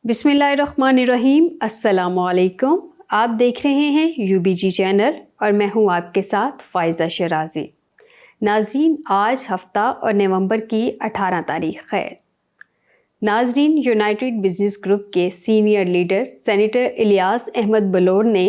بسم اللہ الرحمن الرحیم۔ السلام علیکم۔ آپ دیکھ رہے ہیں UBG چینل اور میں ہوں آپ کے ساتھ فائزہ شرازی۔ ناظرین، آج ہفتہ اور نومبر کی 18 تاریخ ہے۔ ناظرین، یونائٹڈ بزنس گروپ کے senior leader senator Ilyas Ahmad Bilour نے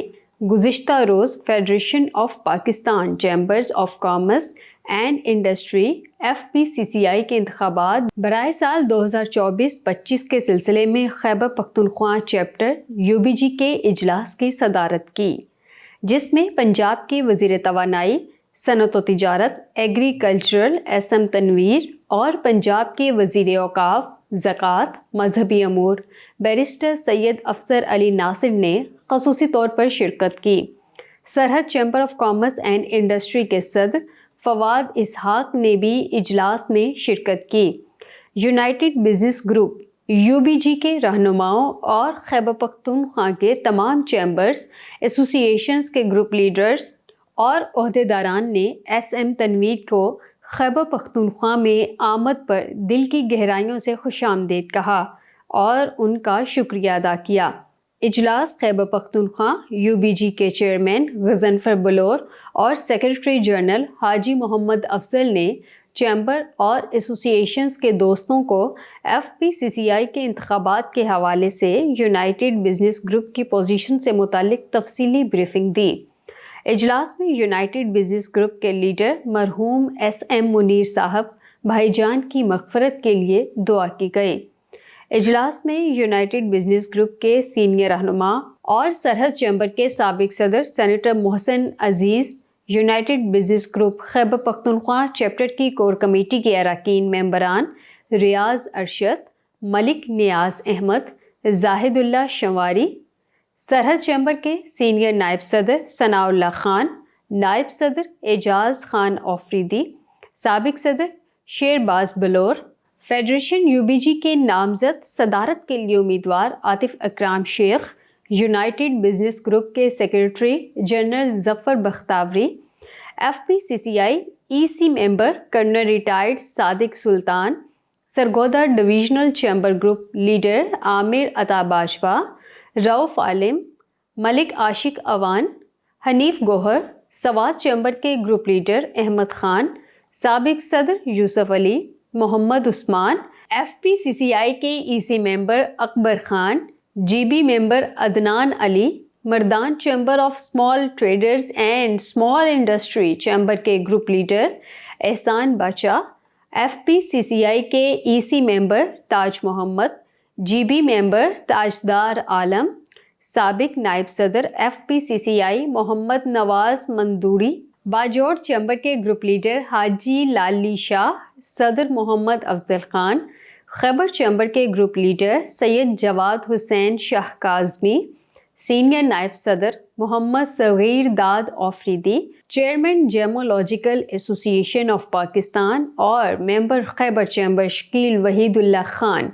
گزشتہ روز federation of Pakistan chambers of commerce and industry FPCCI کے انتخابات برائے سال 2024-25 کے سلسلے میں خیبر پختونخوا چیپٹر UBG کے اجلاس کی صدارت کی، جس میں پنجاب کے وزیر توانائی، صنعت و تجارت، ایگریکلچرل SM تنویر اور پنجاب کے وزیر اوقاف، زکوٰۃ، مذہبی امور بیرسٹر سید افسر علی ناصر نے خصوصی طور پر شرکت کی۔ سرحد chamber of commerce and industry کے صدر فواد اسحاق نے بھی اجلاس میں شرکت کی۔ یونائٹڈ بزنس گروپ UBG کے رہنماؤں اور خیبر پختونخوا کے تمام چیمبرز ایسوسی ایشنز کے گروپ لیڈرز اور عہدیداران نے SM تنویر کو خیبر پختونخوا میں آمد پر دل کی گہرائیوں سے خوش آمدید کہا اور ان کا شکریہ ادا کیا۔ اجلاس خیبر پختونخوا UBG کے چیئرمین غضنفر بلور اور سیکرٹری جنرل حاجی محمد افضل نے چیمبر اور ایسوسی ایشنز کے دوستوں کو FPCCI کے انتخابات کے حوالے سے یونائٹڈ بزنس گروپ کی پوزیشن سے متعلق تفصیلی بریفنگ دی۔ اجلاس میں یونائٹڈ بزنس گروپ کے لیڈر مرحوم SM منیر صاحب بھائی جان کی مغفرت کے لیے دعا کی گئی۔ اجلاس میں یونائٹڈ بزنس گروپ کے سینئر رہنما اور سرحد چیمبر کے سابق صدر سینیٹر محسن عزیز، United business group Khyber Pakhtunkhwa chapter کی کور کمیٹی کے اراکین ممبران ریاض ارشد، ملک نیاز احمد، زاہد اللہ شنواری، سرحد چیمبر کے سینئر نائب صدر ثناء اللہ خان، نائب صدر اعجاز خان آفریدی، سابق صدر شیرباز بلور، فیڈریشن UBG کے نامزد صدارت کے لیے امیدوار Atif Ikram Sheikh, united business group کے secretary general Zafar Bakhtiari, FPCCI EC member colonel retired Sadiq Sultan, Sargodha divisional chamber group leader Amir Ata Bajwa, Rauf Alam, Malik Ashiq Awan, Hanif Gohar, Swat chamber کے گروپ لیڈر احمد خان، سابق صدر یوسف علی، محمد عثمان، FPCCI کے EC member Akbar Khan, GB member Adnan Ali, Mardan chamber of small traders and small industry chamber کے گروپ لیڈر احسان باچا، FPCCI کے EC ممبر Taj Muhammad, GB ممبر تاجدار عالم، سابق نائب صدر FPCCI محمد نواز مندوری، باجوڑ چیمبر کے گروپ لیڈر حاجی لالی شاہ، صدر محمد افضل خان، خیبر چیمبر کے گروپ لیڈر سید جواد حسین شاہ کاظمی، سینئر نائب صدر محمد صغیر داد آفریدی، چیئرمین جیمولوجیکل ایسوسی ایشن آف پاکستان اور member Khyber chamber Shakeel Waheed Ullah Khan,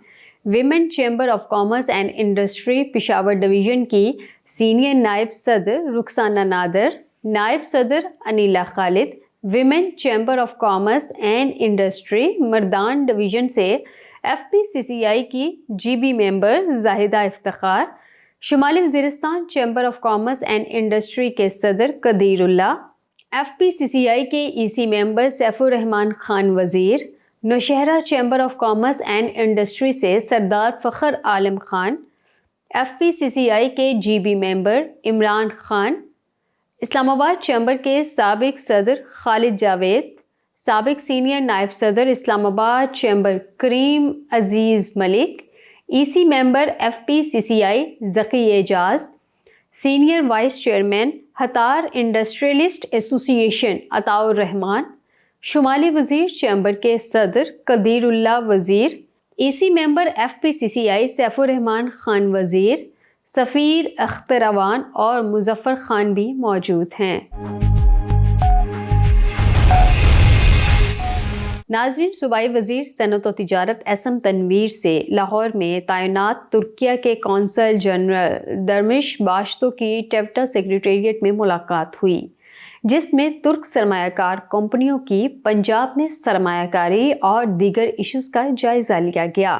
women chamber of commerce and industry Peshawar division کی سینئر نائب صدر رخسانہ نادر، نائب صدر Anila Khalid, women chamber of commerce and industry Mardan division سے FPCCI کی GB ممبر زاہدہ افتخار، شمالی Waziristan chamber of commerce and industry کے صدر قدیر اللہ، FPCCI کے EC member Saif ur Rehman Khan Wazir, Nowshera chamber of commerce and industry سے سردار فخر عالم خان، FPCCI کے GB ممبر عمران خان، اسلام آباد چیمبر کے سابق صدر خالد جاوید، سابق سینئر نائب صدر اسلام آباد چیمبر کریم عزیز ملک، EC ممبر FPCCI ذکی اعجاز، سینئر وائس چیئرمین ہتار انڈسٹریلسٹ ایسوسی ایشن عطاء الرحمان، شمالی وزیر چیمبر کے صدر قدیر اللہ وزیر، EC ممبر FPCCI سیف الرحمان خان وزیر، سفیر اختر اوان اور مظفر خان بھی موجود ہیں۔ ناظرین، صوبائی وزیر صنعت و تجارت SM تنویر سے لاہور میں تعینات ترکیہ کے قونصل جنرل درمش باشتو کی ٹیوٹا سیکریٹریٹ میں ملاقات ہوئی، جس میں ترک سرمایہ کار کمپنیوں کی پنجاب میں سرمایہ کاری اور دیگر ایشوز کا جائزہ لیا گیا۔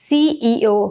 CEO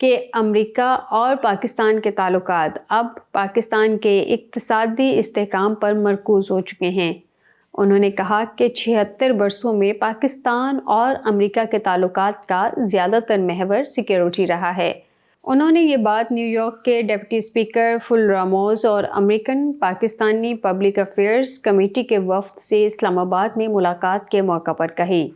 کہ امریکہ اور پاکستان کے تعلقات اب پاکستان کے اقتصادی استحکام پر مرکوز ہو چکے ہیں۔ انہوں نے کہا کہ 76 برسوں میں پاکستان اور امریکہ کے تعلقات کا زیادہ تر محور سیکیورٹی رہا ہے۔ انہوں نے یہ بات نیو یارک کے ڈپٹی اسپیکر فل راموس اور American Pakistani public affairs committee کے وفد سے اسلام آباد میں ملاقات کے موقع پر کہی۔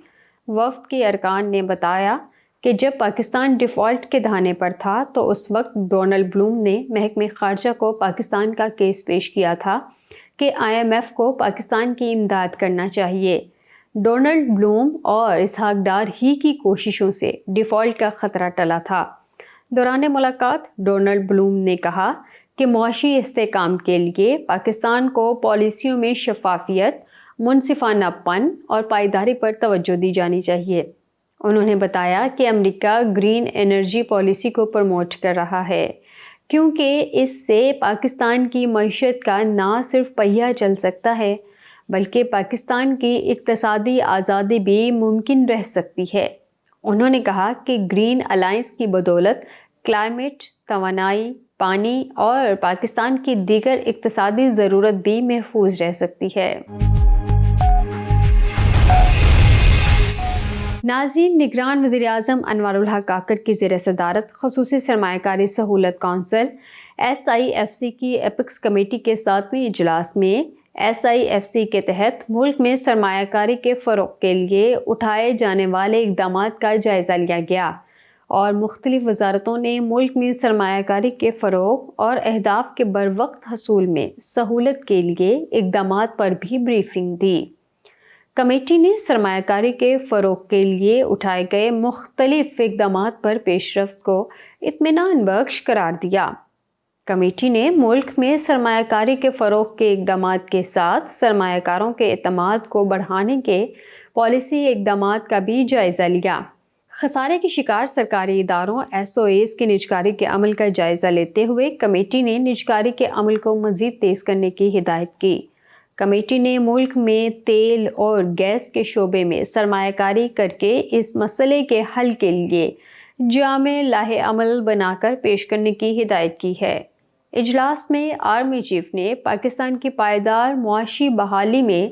وفد کے ارکان نے بتایا کہ جب پاکستان ڈیفالٹ کے دہانے پر تھا تو اس وقت ڈونلڈ بلوم نے محکمہ خارجہ کو پاکستان کا کیس پیش کیا تھا کہ IMF کو پاکستان کی امداد کرنا چاہیے۔ ڈونلڈ بلوم اور اسحاق ڈار ہی کی کوششوں سے ڈیفالٹ کا خطرہ ٹلا تھا۔ دوران ملاقات ڈونلڈ بلوم نے کہا کہ معاشی استحکام کے لیے پاکستان کو پالیسیوں میں شفافیت، منصفانہ پن اور پائیداری پر توجہ دی جانی چاہیے۔ انہوں نے بتایا کہ امریکہ گرین انرجی پالیسی کو پروموٹ کر رہا ہے کیونکہ اس سے پاکستان کی معیشت کا نہ صرف پہیہ چل سکتا ہے بلکہ پاکستان کی اقتصادی آزادی بھی ممکن رہ سکتی ہے۔ انہوں نے کہا کہ گرین الائنس کی بدولت کلائمیٹ، توانائی، پانی اور پاکستان کی دیگر اقتصادی ضرورت بھی محفوظ رہ سکتی ہے۔ ناظرین، نگران وزیر اعظم انوار الحق کاکڑ کی زیر صدارت خصوصی سرمایہ کاری سہولت کونسل SIFC کی ایپکس کمیٹی کے 7ویں اجلاس میں SIFC کے تحت ملک میں سرمایہ کاری کے فروغ کے لیے اٹھائے جانے والے اقدامات کا جائزہ لیا گیا اور مختلف وزارتوں نے ملک میں سرمایہ کاری کے فروغ اور اہداف کے بروقت حصول میں سہولت کے لیے اقدامات پر بھی بریفنگ دی۔ کمیٹی نے سرمایہ کاری کے فروغ کے لیے اٹھائے گئے مختلف اقدامات پر پیش رفت کو اطمینان بخش قرار دیا۔ کمیٹی نے ملک میں سرمایہ کاری کے فروغ کے اقدامات کے ساتھ سرمایہ کاروں کے اعتماد کو بڑھانے کے پالیسی اقدامات کا بھی جائزہ لیا۔ خسارے کے شکار سرکاری اداروں SOAs کی نجکاری کے عمل کا جائزہ لیتے ہوئے کمیٹی نے نجکاری کے عمل کو مزید تیز کرنے کی ہدایت کی۔ کمیٹی نے ملک میں تیل اور گیس کے شعبے میں سرمایہ کاری کر کے اس مسئلے کے حل کے لیے جامع لائحہ عمل بنا کر پیش کرنے کی ہدایت کی ہے۔ اجلاس میں آرمی چیف نے پاکستان کی پائیدار معاشی بحالی میں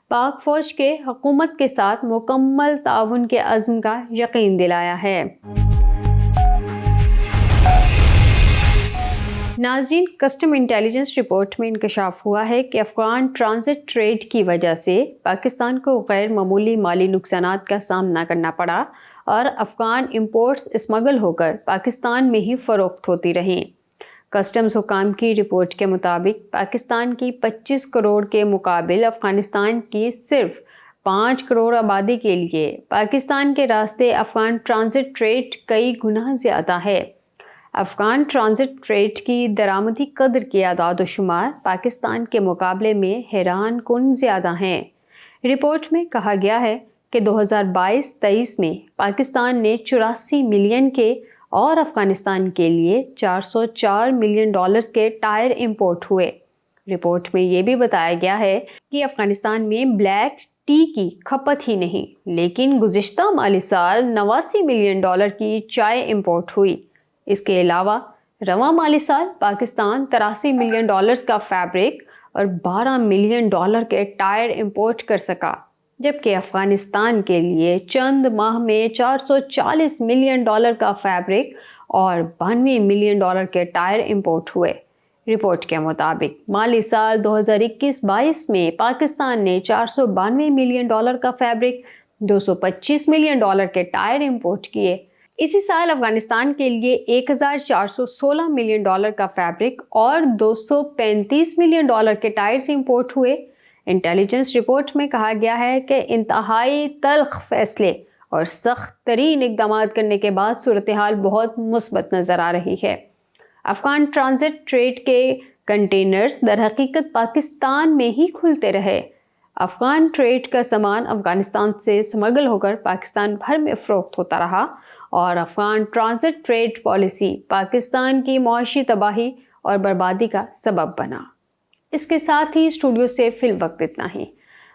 پاک فوج کے حکومت کے ساتھ مکمل تعاون کے عزم کا یقین دلایا ہے۔ ناظرین، کسٹم انٹیلیجنس رپورٹ میں انکشاف ہوا ہے کہ افغان ٹرانزٹ ٹریڈ کی وجہ سے پاکستان کو غیر معمولی مالی نقصانات کا سامنا کرنا پڑا اور افغان امپورٹس اسمگل ہو کر پاکستان میں ہی فروخت ہوتی رہیں۔ کسٹمز حکام کی رپورٹ کے مطابق پاکستان کی 25 کروڑ کے مقابل افغانستان کی صرف 5 کروڑ آبادی کے لیے پاکستان کے راستے افغان ٹرانزٹ ٹریڈ کئی گنا زیادہ ہے۔ افغان ٹرانزٹ ٹریڈ کی درآمدی قدر کے اعداد و شمار پاکستان کے مقابلے میں حیران کن زیادہ ہیں۔ رپورٹ میں کہا گیا ہے کہ 2022-23 میں پاکستان نے 84 ملین کے اور افغانستان کے لیے $404 ملین کے ٹائر امپورٹ ہوئے۔ رپورٹ میں یہ بھی بتایا گیا ہے کہ افغانستان میں بلیک ٹی کی کھپت ہی نہیں لیکن گزشتہ مالی سال $89 ملین کی چائے امپورٹ ہوئی۔ اس کے علاوہ رواں مالی سال پاکستان $83 ملین کا فیبرک اور $12 ملین کے ٹائر امپورٹ کر سکا، جبکہ افغانستان کے لیے چند ماہ میں $440 ملین کا فیبرک اور $92 ملین کے ٹائر امپورٹ ہوئے۔ رپورٹ کے مطابق مالی سال 2021-22 میں پاکستان نے $492 ملین کا فیبرک، $225 ملین کے ٹائر امپورٹ کیے۔ اسی سال افغانستان کے لیے $1416 ملین کا فیبرک اور $235 ملین کے ٹائرز امپورٹ ہوئے۔ انٹیلیجنس رپورٹ میں کہا گیا ہے کہ انتہائی تلخ فیصلے اور سخت ترین اقدامات کرنے کے بعد صورتحال بہت مثبت نظر آ رہی ہے۔ افغان ٹرانزٹ ٹریڈ کے کنٹینرز در حقیقت پاکستان میں ہی کھلتے رہے۔ افغان ٹریڈ کا سامان افغانستان سے اسمگل ہو کر پاکستان بھر میں فروخت ہوتا رہا اور Afghan transit trade policy Pakistan کی معاشی تباہی اور بربادی کا سبب بنا۔ اس کے ساتھ ہی اسٹوڈیو سے فی الوقت اتنا ہی۔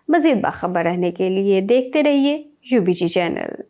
مزید باخبر رہنے کے لیے دیکھتے رہیے UBG چینل۔